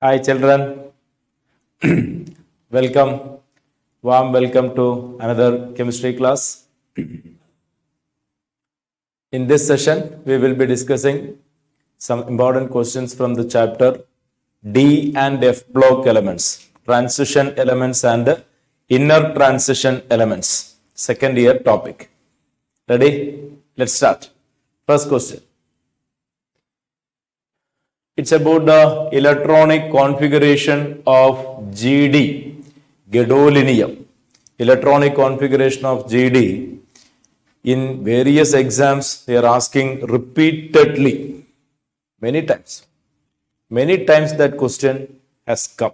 Hi children, welcome, warm welcome to another chemistry class. In this session, we will be discussing some important questions from the chapter D and F block elements, transition elements and inner transition elements, second year topic. Ready? Let's start. First question. It's about the electronic configuration of GD, gadolinium. Electronic configuration of GD. In various exams, they are asking repeatedly, many times. Many times that question has come.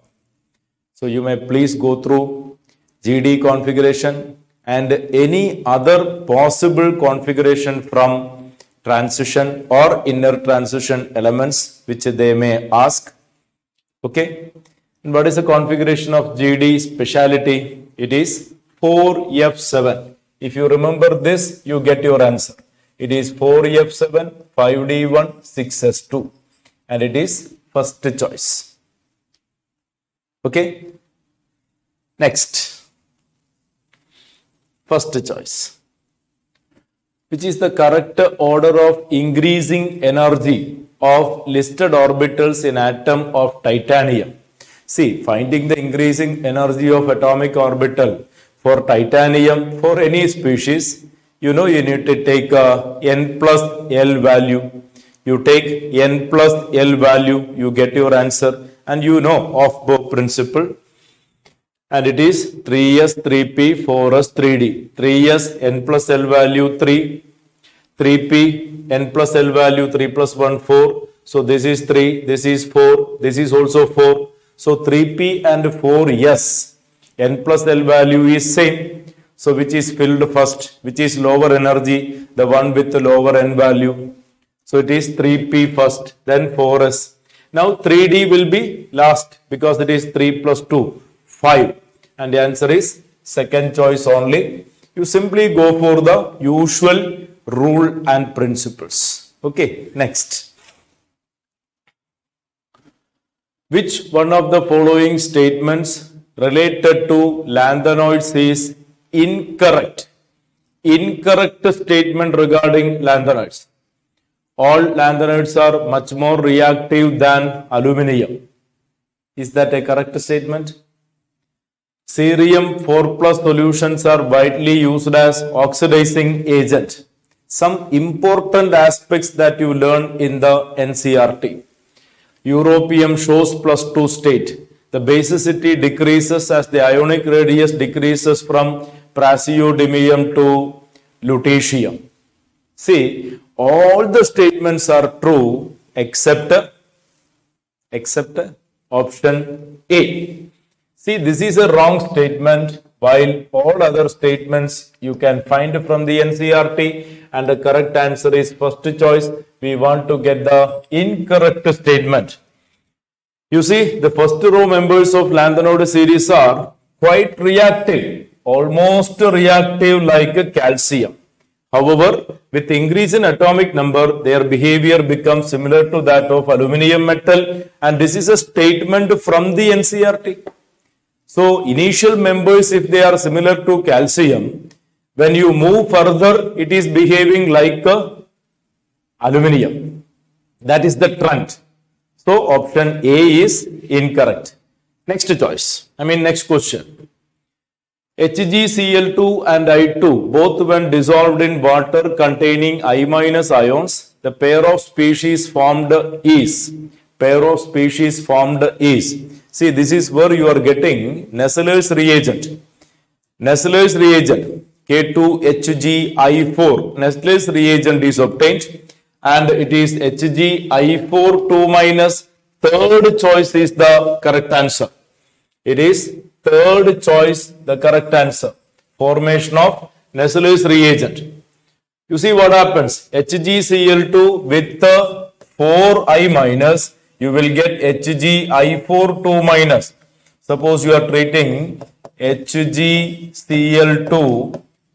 So you may please go through GD configuration and any other possible configuration from transition or inner transition elements which they may ask. Okay. And what is the configuration of GD speciality? It is 4F7. If you remember this, you get your answer. It is 4F7, 5D1, 6S2. And it is first choice. Okay. Next. First choice. Which is the correct order of increasing energy of listed orbitals in atom of titanium. See, finding the increasing energy of atomic orbital for titanium for any species, you know you need to take n plus L value. You take n plus L value, you get your answer, and you know of Bohr principle. And it is 3s, 3p, 4s, 3d. 3s, n plus L value 3, 3p, n plus L value 3 plus 1, 4. So this is 3, this is 4, this is also 4. So 3p and 4s, n plus L value is same. So which is filled first, which is lower energy, the one with the lower n value. So it is 3p first, then 4s. Now 3d will be last because it is 3 plus 2. 5, and the answer is second choice only. You simply go for the usual rule and principles. Okay, next. Which one of the following statements related to lanthanoids is incorrect? Incorrect statement regarding lanthanoids. All lanthanoids are much more reactive than aluminium. Is that a correct statement? Cerium 4 plus solutions are widely used as oxidizing agent. Some important aspects that you learn in the NCERT. Europium shows plus 2 state. The basicity decreases as the ionic radius decreases from praseodymium to lutetium. See, all the statements are true except option A. See, this is a wrong statement, while all other statements you can find from the NCERT, and the correct answer is first choice. We want to get the incorrect statement. You see, the first row members of lanthanode series are quite reactive, almost reactive like calcium. However, with increase in atomic number, their behavior becomes similar to that of aluminium metal, and this is a statement from the NCERT. So, initial members, if they are similar to calcium, when you move further, it is behaving like aluminium. That is the trend. So, option A is incorrect. Next choice. Next question. HgCl2 and I2, both when dissolved in water containing I- ions, the pair of species formed is. See, this is where you are getting Nusselt's reagent. Nusselt's reagent, K2HgI4. Nusselt's reagent is obtained and it is HgI4 2 minus. Third choice is the correct answer. It is third choice, the correct answer. Formation of Nusselt's reagent. You see what happens? HgCl2 with the 4I minus, you will get HgI4 2 minus. Suppose you are treating HgCl2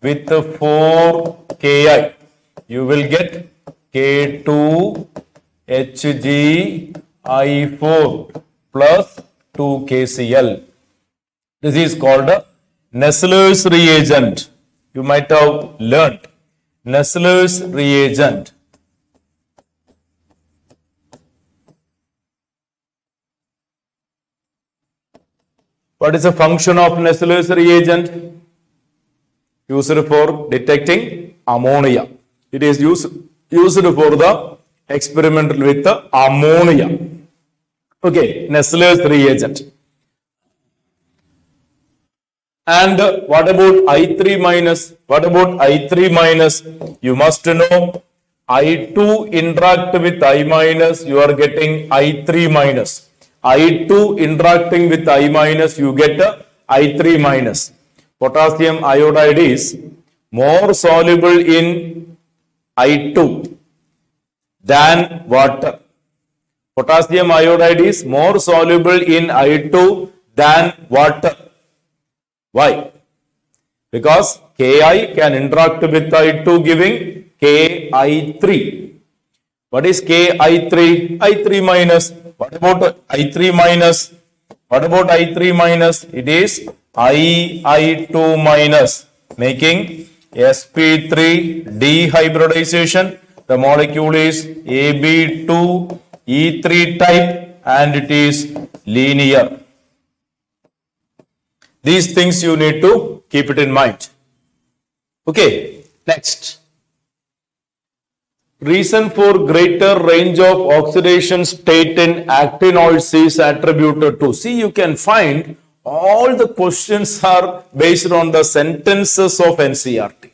with 4Ki. You will get K2HgI4 plus 2 KCl. This is called a Nusselt's reagent. You might have learnt Nusselt's reagent. What is the function of Nusselt's reagent? Used for detecting ammonia. It is used for the experimental with the ammonia. Okay, Nusselt's reagent. And what about I3 minus? What about I3 minus? You must know I2 interact with I minus, you are getting I3 minus. I2 interacting with I minus, you get I3 minus. Potassium iodide is more soluble in I2 than water. Potassium iodide is more soluble in I2 than water. Why? Because Ki can interact with I2 giving Ki3. What is Ki3? I3 minus. What about I3 minus? What about I3 minus? It is I2 minus, making sp3 dehybridization. The molecule is Ab2E3 type and it is linear. These things you need to keep it in mind. Okay, next. Reason for greater range of oxidation state in actinoids is attributed to. See, you can find all the questions are based on the sentences of NCERT.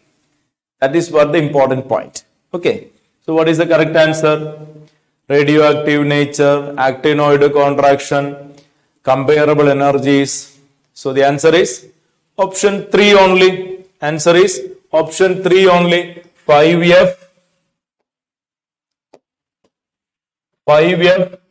That is what the important point. Okay, so what is the correct answer? Radioactive nature, actinoid contraction, comparable energies. So the answer is option 3 only. Answer is option 3 only. 5F,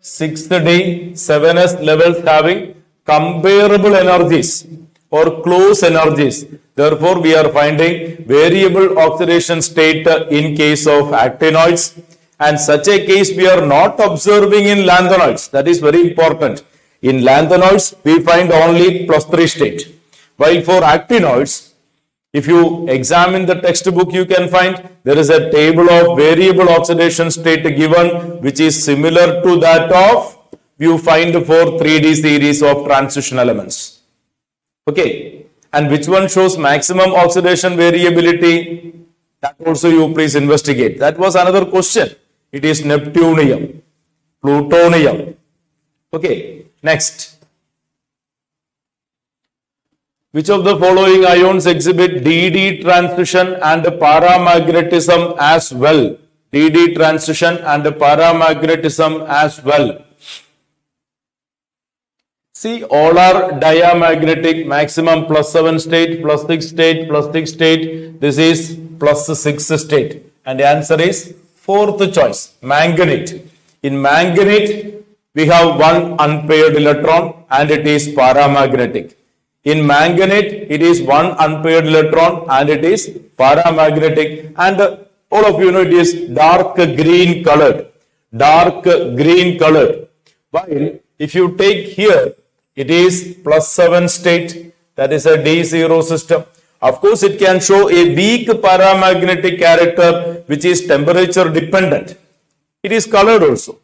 6th D, 7S levels having comparable energies or close energies. Therefore, we are finding variable oxidation state in case of actinoids, and such a case we are not observing in lanthanoids. That is very important. In lanthanoids, we find only +3 state. While for actinoids, if you examine the textbook, you can find there is a table of variable oxidation state given, which is similar to that of you find for 3D series of transition elements. Okay, and which one shows maximum oxidation variability? That also you please investigate. That was another question. It is neptunium, plutonium. Okay, next. Which of the following ions exhibit DD transition and paramagnetism as well? DD transition and paramagnetism as well. See, all are diamagnetic, maximum +7 state, +6 state, +6 state. This is +6 state. And the answer is 4th choice, manganate. In manganate, we have one unpaired electron and it is paramagnetic. In manganate, it is one unpaired electron and it is paramagnetic. And all of you know it is dark green colored. Dark green colored. While if you take here, it is +7 state. That is a D0 system. Of course, it can show a weak paramagnetic character which is temperature dependent. It is colored also.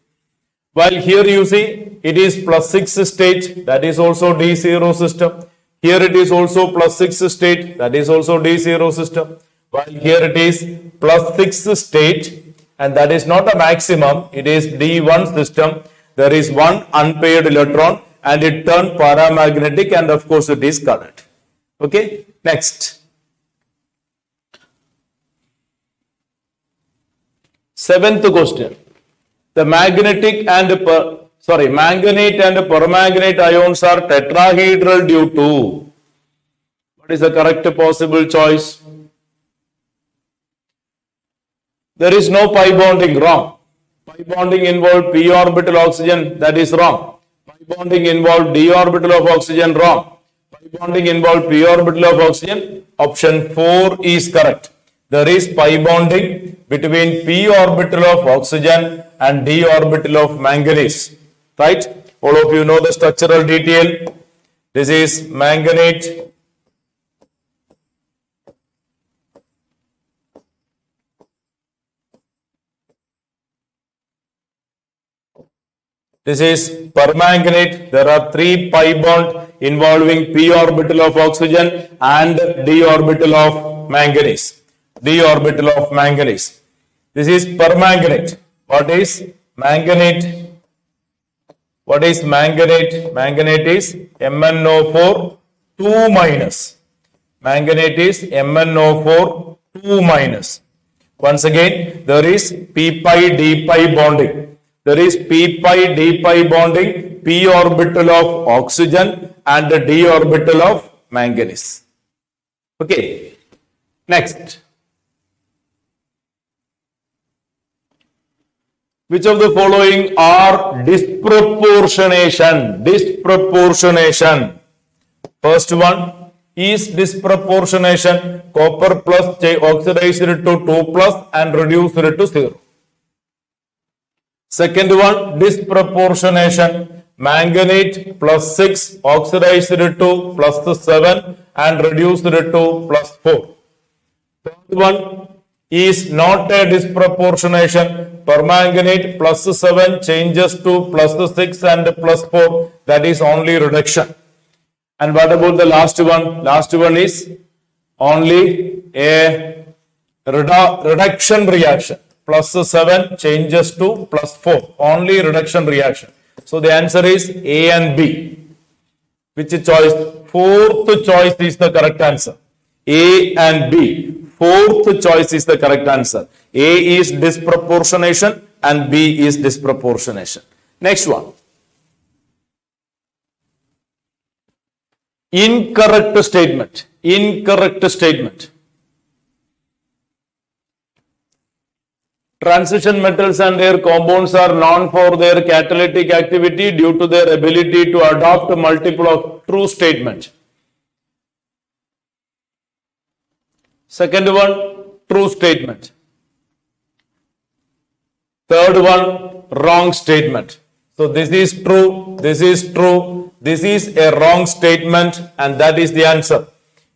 While here you see, it is +6 state. That is also D0 system. Here it is also +6 state, that is also D0 system. While here it is +6 state, and that is not a maximum, it is D1 system. There is one unpaired electron and it turned paramagnetic, and of course it is colored. Okay, next. 7th question. The manganate and permanganate ions are tetrahedral due to. What is the correct possible choice? There is no pi bonding, wrong. Pi bonding involved p orbital oxygen, that is wrong. Pi bonding involved d orbital of oxygen, wrong. Pi bonding involved p orbital of oxygen, option 4 is correct. There is pi bonding between p orbital of oxygen and d orbital of manganese. Right? All of you know the structural detail. This is manganate. This is permanganate. There are 3 pi bond involving p orbital of oxygen and d orbital of manganese. D orbital of manganese. This is permanganate. What is manganate? What is manganate? Manganate is MnO4 2 minus. Manganate is MnO4 2 minus. Once again, there is p pi d pi bonding. There is p pi d pi bonding, p orbital of oxygen and the d orbital of manganese. Okay. Next. Which of the following are disproportionation? Disproportionation. First one is disproportionation. Copper plus oxidized to 2 plus and reduced to 0. Second one, disproportionation. Manganate plus 6 oxidized to plus 7 and reduced to plus 4. Third one is not a disproportionation. Permanganate plus 7 changes to plus 6 and plus 4. That is only reduction. And what about the last one? Last one is only a reduction reaction. Plus 7 changes to plus 4. Only reduction reaction. So the answer is A and B. Which choice? Fourth choice is the correct answer. A and B. Fourth choice is the correct answer. A is disproportionation and B is disproportionation. Next one. Incorrect statement. Incorrect statement. Transition metals and their compounds are known for their catalytic activity due to their ability to adopt multiple of true statement. Second one, true statement. Third one, wrong statement. So this is true, this is true, this is a wrong statement, and that is the answer.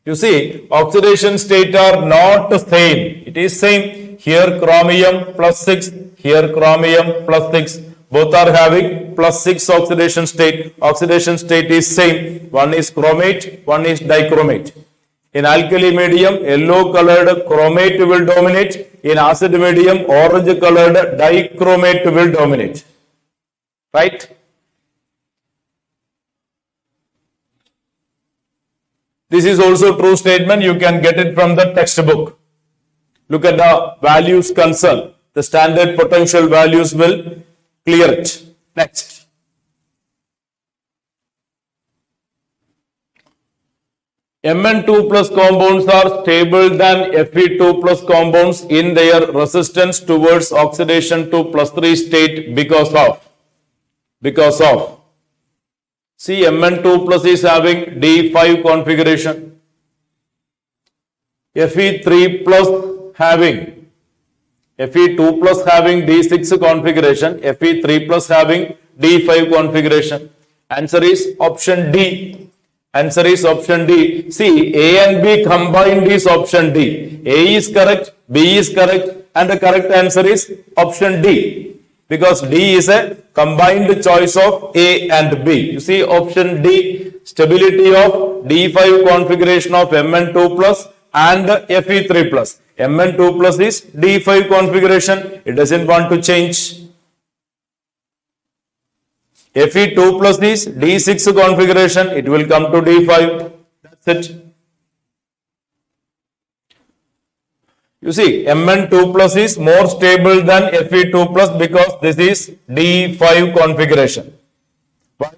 You see, oxidation state are not the same. It is same. Here chromium plus 6, here chromium plus 6. Both are having plus 6 oxidation state. Oxidation state is same. One is chromate, one is dichromate. In alkali medium, yellow colored chromate will dominate. In acid medium, orange colored dichromate will dominate. Right? This is also true statement. You can get it from the textbook. Look at the values concerned. The standard potential values will clear it. Next. Mn2 plus compounds are stable than Fe2 plus compounds in their resistance towards oxidation to plus 3 state because of. See, Mn2 plus is having D5 configuration. Fe3 plus having Fe2 plus having D6 configuration, Fe3 plus having D5 configuration. Answer is option D. Answer is option D. See, A and B combined is option D. A is correct, B is correct, and the correct answer is option D. Because D is a combined choice of A and B. You see, option D, stability of D5 configuration of Mn2 plus and Fe3 plus. Mn2 plus is D5 configuration. It doesn't want to change. Fe2 plus is D6 configuration. It will come to D5. That's it. You see, Mn2 plus is more stable than Fe2 plus because this is D5 configuration. While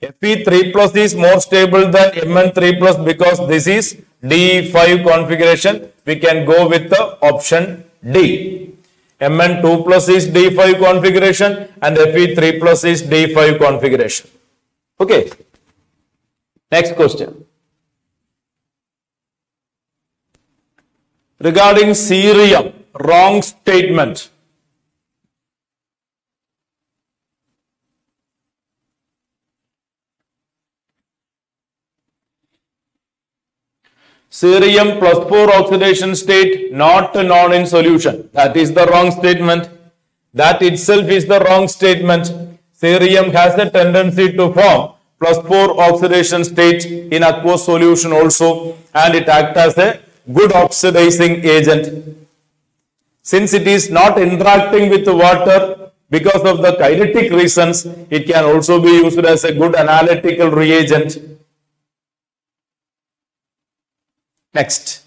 Fe3 plus is more stable than Mn3 plus because this is D5 configuration. We can go with the option D. Mn2 plus is D5 configuration and Fe3 plus is D5 configuration. Okay. Next question. Regarding cerium, wrong statement. Cerium plus 4 oxidation state, not known in solution. That is the wrong statement. That itself is the wrong statement. Cerium has a tendency to form plus 4 oxidation state in aqueous solution also, and it acts as a good oxidizing agent. Since it is not interacting with the water because of the kinetic reasons, it can also be used as a good analytical reagent. Next.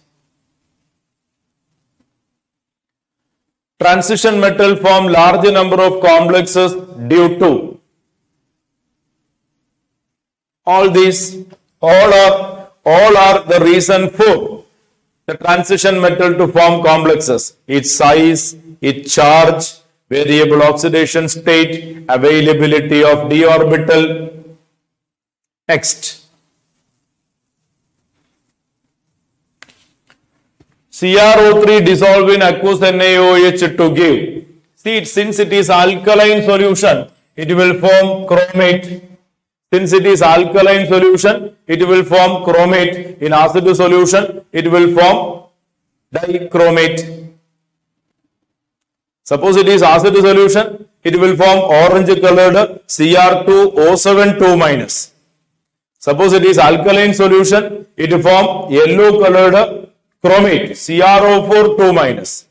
Transition metal form large number of complexes due to all are the reason for the transition metal to form complexes. Its size, its charge, variable oxidation state, availability of d orbital. Next. CrO3 dissolve in aqueous NaOH to give. See, since it is alkaline solution, it will form chromate. Since it is alkaline solution, it will form chromate. In acid solution, it will form dichromate. Suppose it is acid solution, it will form orange colored Cr2O7 2-. Suppose it is alkaline solution, it will form yellow colored chromate CrO4 2-.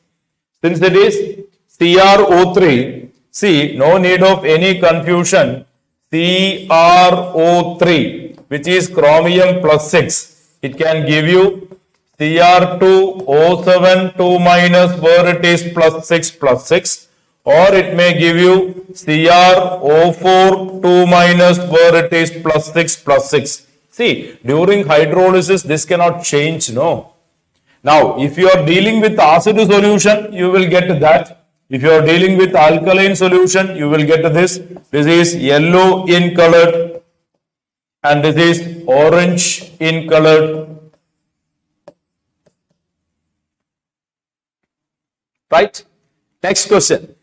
Since it is CrO3, see, no need of any confusion. CrO3, which is chromium plus 6, it can give you Cr2O7 2-, where it is plus 6, or it may give you CrO4 2-, where it is plus 6. See, during hydrolysis, this cannot change, no. Now, if you are dealing with acid solution, you will get that. If you are dealing with alkaline solution, you will get this. This is yellow in colored and this is orange in colored. Right? Next question.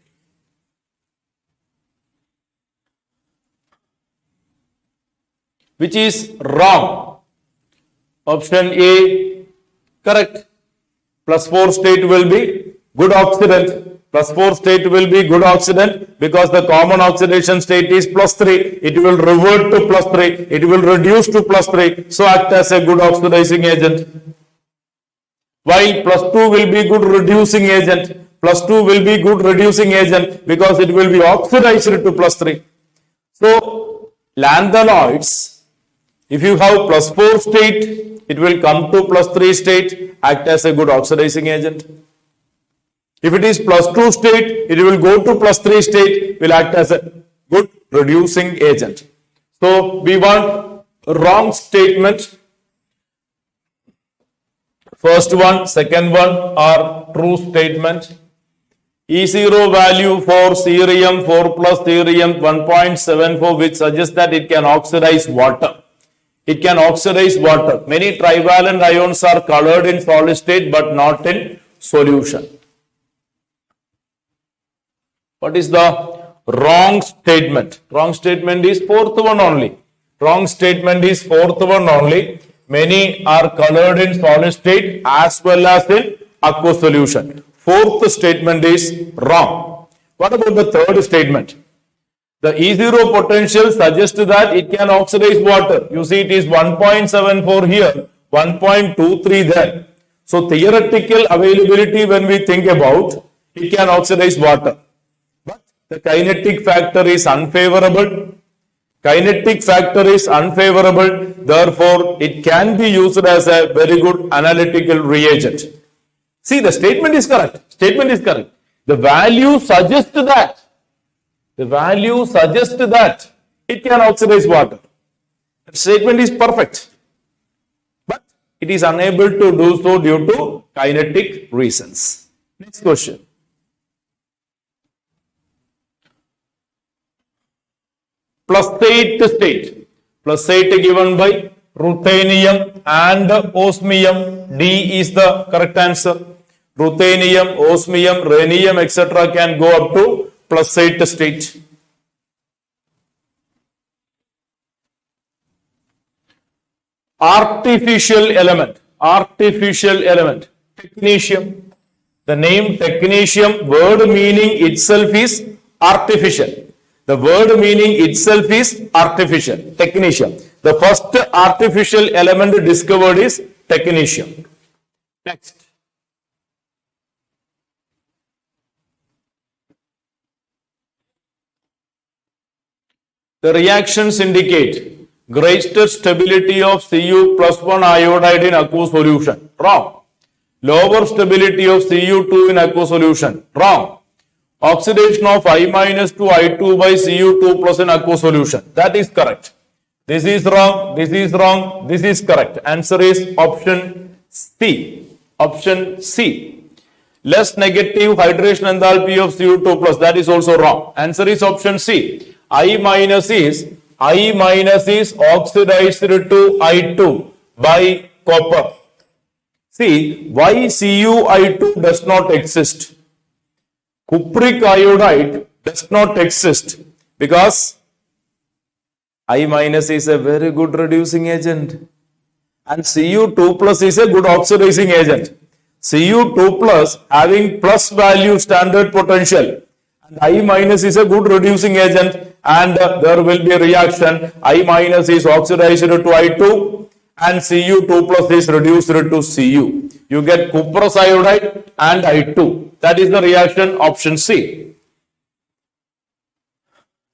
Which is wrong? Option A, correct. Plus 4 state will be good oxidant. Plus 4 state will be good oxidant because the common oxidation state is plus 3. It will revert to plus 3. It will reduce to plus 3. So act as a good oxidizing agent. While plus 2 will be good reducing agent. Plus 2 will be good reducing agent because it will be oxidized to plus 3. So lanthanoids, if you have plus 4 state, it will come to plus 3 state, act as a good oxidizing agent. If it is plus 2 state, it will go to plus 3 state, will act as a good reducing agent. So we want wrong statement. First one, second one are true statement. E0 value for cerium 4 plus cerium 1.74, which suggests that it can oxidize water. It can oxidize water. Many trivalent ions are colored in solid state but not in solution. What is the wrong statement? Wrong statement is fourth one only. Wrong statement is fourth one only. Many are colored in solid state as well as in aqueous solution. Fourth statement is wrong. What about the third statement? The E0 potential suggests that it can oxidize water. You see it is 1.74 here, 1.23 there. So theoretical availability when we think about, it can oxidize water. But the kinetic factor is unfavorable. Kinetic factor is unfavorable. Therefore, it can be used as a very good analytical reagent. See, the statement is correct. Statement is correct. The value suggests that. The value suggests that it can oxidize water. The statement is perfect. But it is unable to do so due to kinetic reasons. Next question. Plus 8 state. Plus 8 given by ruthenium and osmium. D is the correct answer. Ruthenium, osmium, rhenium, etc. can go up to plus 8 state. Artificial element. artificial element. Technetium. The name technetium, word meaning itself is artificial. The word meaning itself is artificial. Technetium. The first artificial element discovered is technetium. Next. The reactions indicate greater stability of Cu plus 1 iodide in aqueous solution. Wrong. Lower stability of Cu2 in aqueous solution. Wrong. Oxidation of I minus to I2 by Cu2 plus in aqueous solution. That is correct. This is wrong. This is wrong. This is correct. Answer is option C. Option C. Less negative hydration enthalpy of Cu2 plus. That is also wrong. Answer is option C. I minus is oxidized to I2 by copper. See, why CuI2 does not exist? Cupric iodide does not exist because I minus is a very good reducing agent and Cu2 plus is a good oxidizing agent. Cu2 plus having plus value standard potential and I minus is a good reducing agent and there will be a reaction. I minus is oxidized to I2 and Cu2 plus is reduced to Cu. You get cuprous iodide and I2. That is the reaction option C.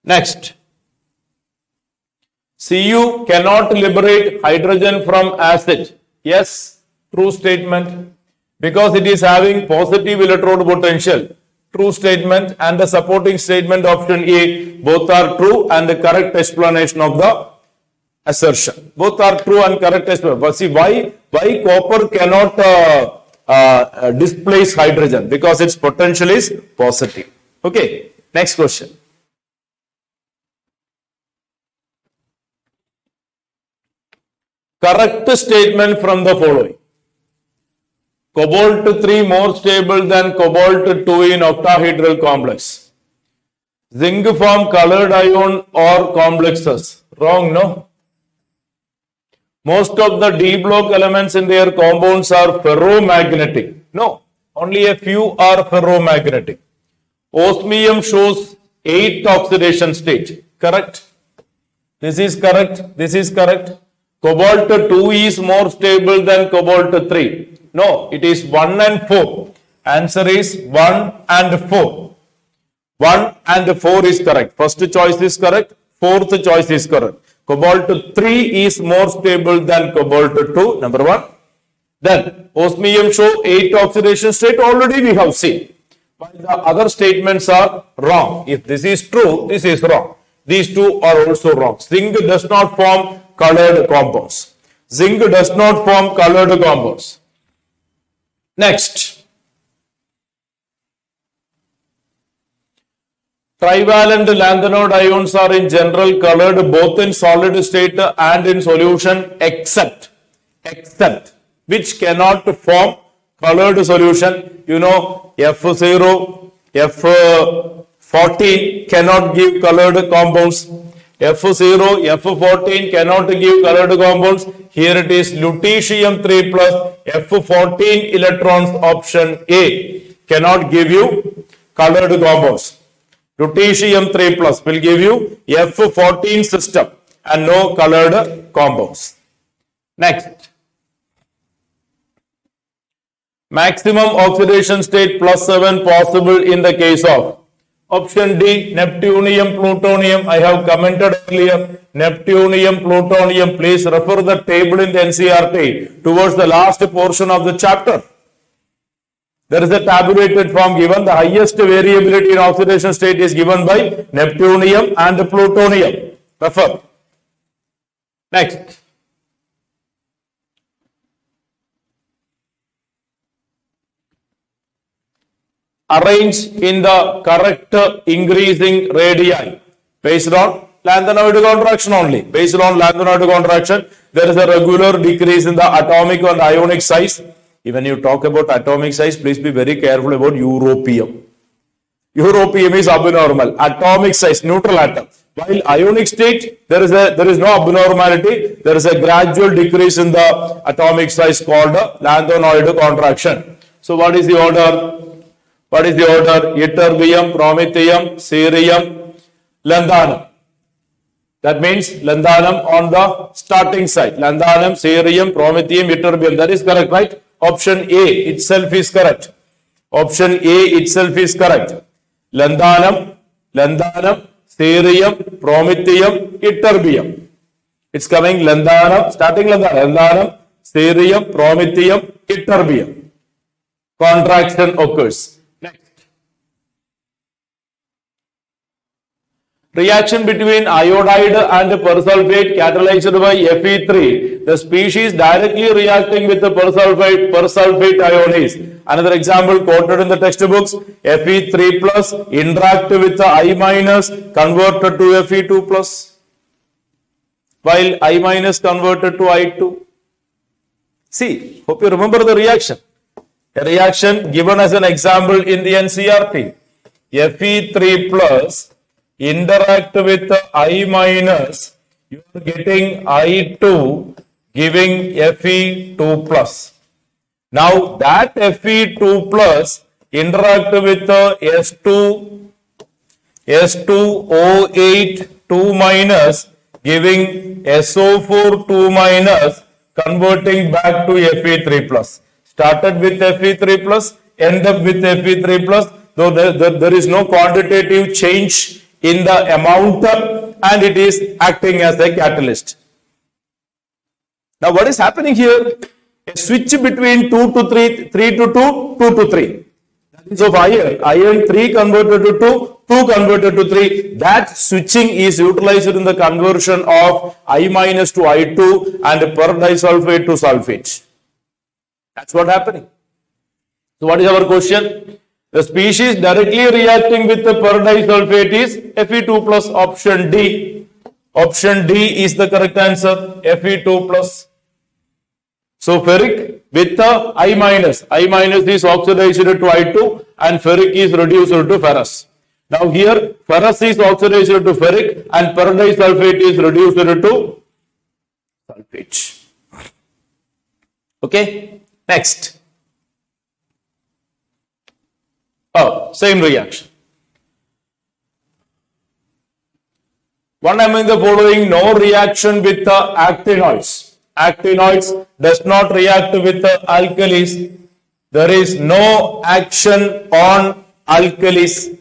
Next. Cu cannot liberate hydrogen from acid. Yes, true statement. Because it is having positive electrode potential. True statement, and the supporting statement option A, both are true and the correct explanation of the assertion. Both are true and correct explanation. But see, why copper cannot displace hydrogen? Because its potential is positive. Okay, next question. Correct statement from the following. Cobalt 3 more stable than cobalt 2 in octahedral complex. Zinc form colored ion or complexes. Wrong, no? Most of the D block elements in their compounds are ferromagnetic. No, only a few are ferromagnetic. Osmium shows 8 oxidation state. Correct? This is correct. This is correct. Cobalt 2 is more stable than cobalt 3. No, it is 1 and 4. Answer is 1 and 4. 1 and 4 is correct. First choice is correct. Fourth choice is correct. Cobalt 3 is more stable than cobalt 2. Number 1. Then osmium show 8 oxidation state. Already we have seen. But the other statements are wrong. If this is true, this is wrong. These two are also wrong. Zinc does not form colored compounds. Zinc does not form colored compounds. Next. Trivalent lanthanide ions are in general colored both in solid state and in solution except which cannot form colored solution. You know, F0, F14 cannot give colored compounds. F0, F14 cannot give colored compounds. Here it is lutetium 3 plus F14 electrons option A cannot give you colored compounds. Lutetium 3 plus will give you F14 system and no colored compounds. Next. Maximum oxidation state +7 possible in the case of option D, neptunium, plutonium. I have commented earlier. Neptunium, plutonium. Please refer the table in the NCERT towards the last portion of the chapter. There is a tabulated form given. The highest variability in oxidation state is given by neptunium and plutonium. Refer. Next. Arrange in the correct increasing radii based on lanthanoid contraction only. Based on lanthanoid contraction, there is a regular decrease in the atomic and ionic size. When you talk about atomic size, please be very careful about europium. Europium is abnormal. Atomic size, neutral atom. While ionic state, there is no abnormality. There is a gradual decrease in the atomic size called lanthanoid contraction. So what is the order? What is the order? Ytterbium, promethium, cerium, lanthanum. That means lanthanum on the starting side. Lanthanum, cerium, promethium, ytterbium. That is correct, right? Option A itself is correct. Option A itself is correct. Lanthanum, cerium, promethium, ytterbium. It's coming lanthanum, starting lanthanum, cerium, promethium, ytterbium. Contraction occurs. Next. Reaction between iodide and persulfate catalyzed by Fe3. The species directly reacting with the persulfate ion is. Another example quoted in the textbooks, Fe3 plus interact with the I minus converted to Fe2 plus, while I minus converted to I2. See, hope you remember the reaction. A reaction given as an example in the NCERT. Fe3 plus interact with I minus, you are getting I2 giving Fe2 plus. Now that Fe2 plus interact with S2O8 2 minus giving SO4 2 minus converting back to Fe3 plus. Started with Fe3 plus, end up with Fe3 plus, though there is no quantitative change in the amount and it is acting as a catalyst. Now what is happening here? A switch between 2 to 3, 3 to 2, 2 to 3. That is of iron 3 converted to 2, 2 converted to 3. That switching is utilized in the conversion of I minus to I2 and per disulfate to sulfate. That's what happening. So what is our question? The species directly reacting with the per disulfate is Fe2 plus, option D. Option D is the correct answer, Fe2 plus. So ferric with the I minus is oxidized to I2 and ferric is reduced to ferrous. Now here ferrous is oxidized to ferric and per disulfate is reduced to sulfate. Okay, next. Oh, same reaction. One among the following, no reaction with the actinoids. Actinoids does not react with the alkalis. There is no action on alkalis.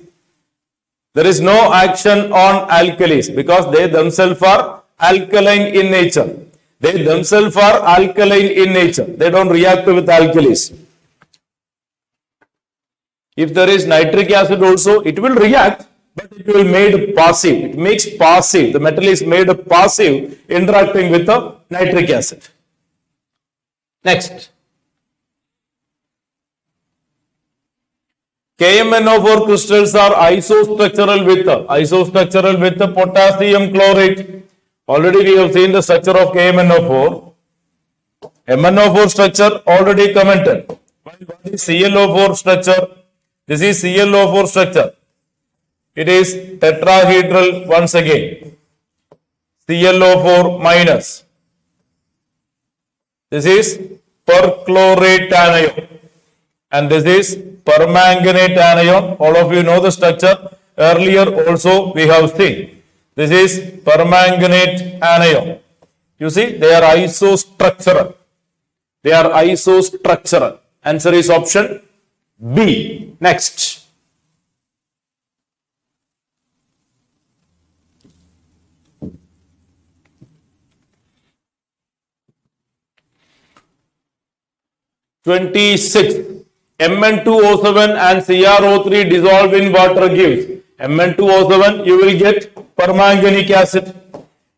There is no action on alkalis because they themselves are alkaline in nature. They themselves are alkaline in nature. They don't react with alkalis. If there is nitric acid also, it will react, but it will made passive. It makes passive. The metal is made passive interacting with the nitric acid. Next. KMNO4 crystals are isostructural with the potassium chlorate. Already we have seen the structure of KMNO4. MnO4 structure already commented. What is ClO4 structure? This is ClO4 structure. It is tetrahedral once again. ClO4 minus. This is perchlorate anion. And this is permanganate anion. All of you know the structure. Earlier also we have seen. This is permanganate anion. You see, they are isostructural. They are isostructural. Answer is option B. Next. Mn2O7 and CrO3 dissolve in water gives. Mn2O7 you will get permanganic acid.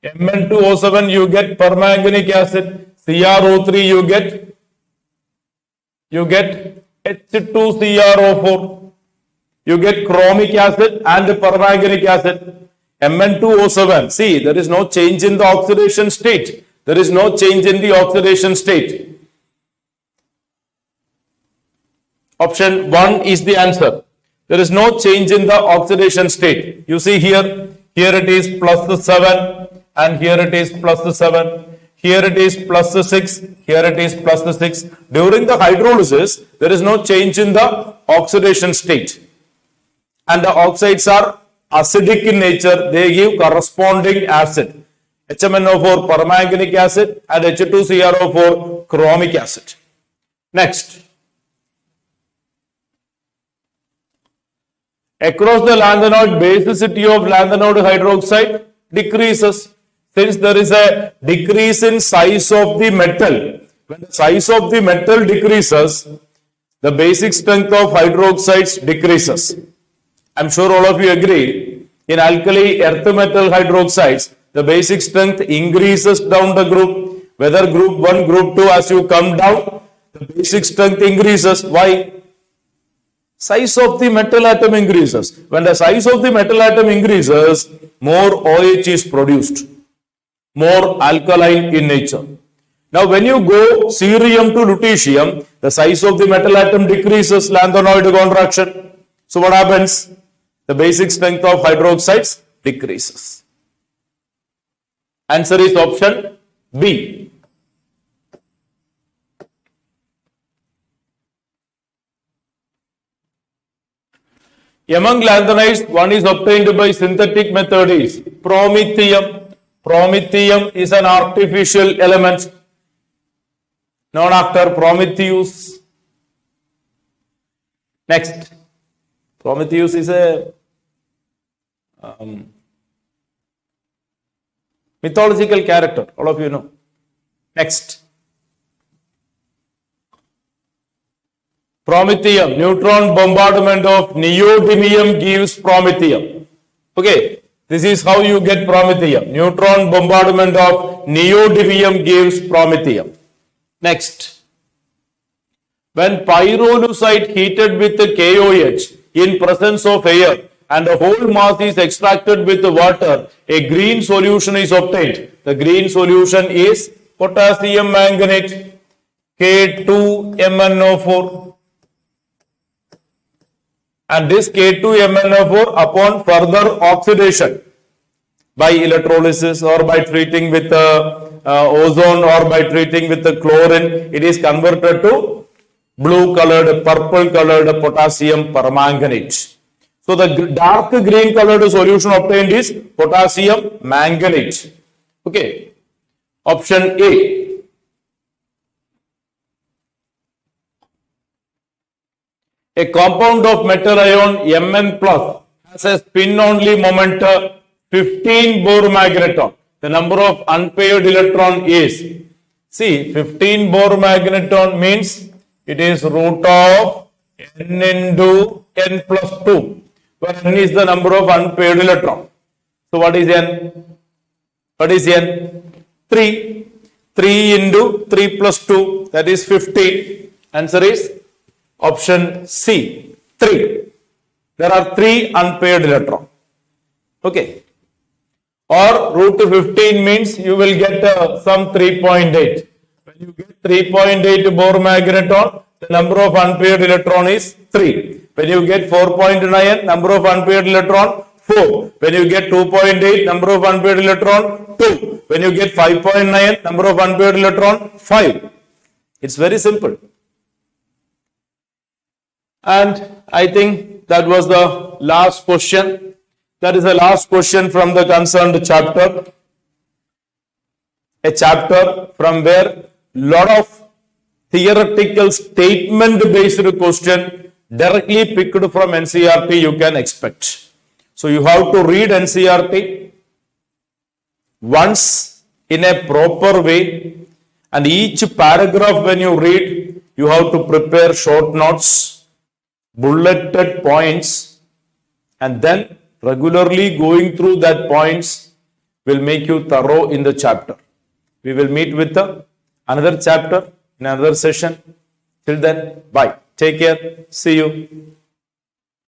Mn2O7 you get permanganic acid. CrO3 you get H2CrO4. You get chromic acid and permanganic acid. Mn2O7. See, there is no change in the oxidation state. There is no change in the oxidation state. Option 1 is the answer. There is no change in the oxidation state. You see here, Here it is plus 7, and here it is plus 7. Here it is plus 6, here it is plus 6. During the hydrolysis, there is no change in the oxidation state. And the oxides are acidic in nature, they give corresponding acid. HMNO4 permanganic acid and H2CrO4 chromic acid. Next. Across the lanthanoid, basicity of lanthanoid hydroxide decreases. Since there is a decrease in size of the metal, when the size of the metal decreases, the basic strength of hydroxides decreases. I'm sure all of you agree, in alkali earth metal hydroxides, the basic strength increases down the group, whether group 1, group 2, as you come down, the basic strength increases. Why? Size of the metal atom increases. When the size of the metal atom increases, more OH is produced, more alkaline in nature. Now, when you go cerium to lutetium, the size of the metal atom decreases, lanthanoid contraction. So, what happens? The basic strength of hydroxides decreases. Answer is option B. Among lanthanides, one is obtained by synthetic method is promethium. Promethium is an artificial element known after Prometheus. Next, Prometheus is a mythological character, all of you know. Next, Promethium, neutron bombardment of neodymium gives promethium. Okay, this is how you get promethium. Neutron bombardment of neodymium gives promethium. Next, when pyrolusite heated with KOH in presence of air and the whole mass is extracted with water, a green solution is obtained. The green solution is potassium manganate, K2MnO4. And this K2MnO4 upon further oxidation by electrolysis or by treating with ozone or by treating with the chlorine, it is converted to blue colored, purple colored potassium permanganate. So the dark green colored solution obtained is potassium manganate. Okay. Option A. A compound of metal ion Mn plus has a spin only moment 15 Bohr magneton. The number of unpaired electron is, see, 15 Bohr magneton means it is root of n into n plus 2, where n is the number of unpaired electron. So what is n? What is n? 3. 3 into 3 plus 2, that is 15. Answer is option C, 3. There are 3 unpaired electrons. Okay. Or root 15 means you will get some 3.8. When you get 3.8 Bohr magneton, the number of unpaired electron is 3. When you get 4.9, number of unpaired electron 4. When you get 2.8, number of unpaired electron 2. When you get 5.9, number of unpaired electron 5. It's very simple. And I think that was the last question. That is the last question from the concerned chapter. A chapter from where lot of theoretical statement based question directly picked from NCERT you can expect. So you have to read NCERT once in a proper way, and each paragraph when you read, you have to prepare short notes, bulleted points, and then regularly going through that points will make you thorough in the chapter. We will meet with another chapter in another session. Till then, bye. Take care. See you.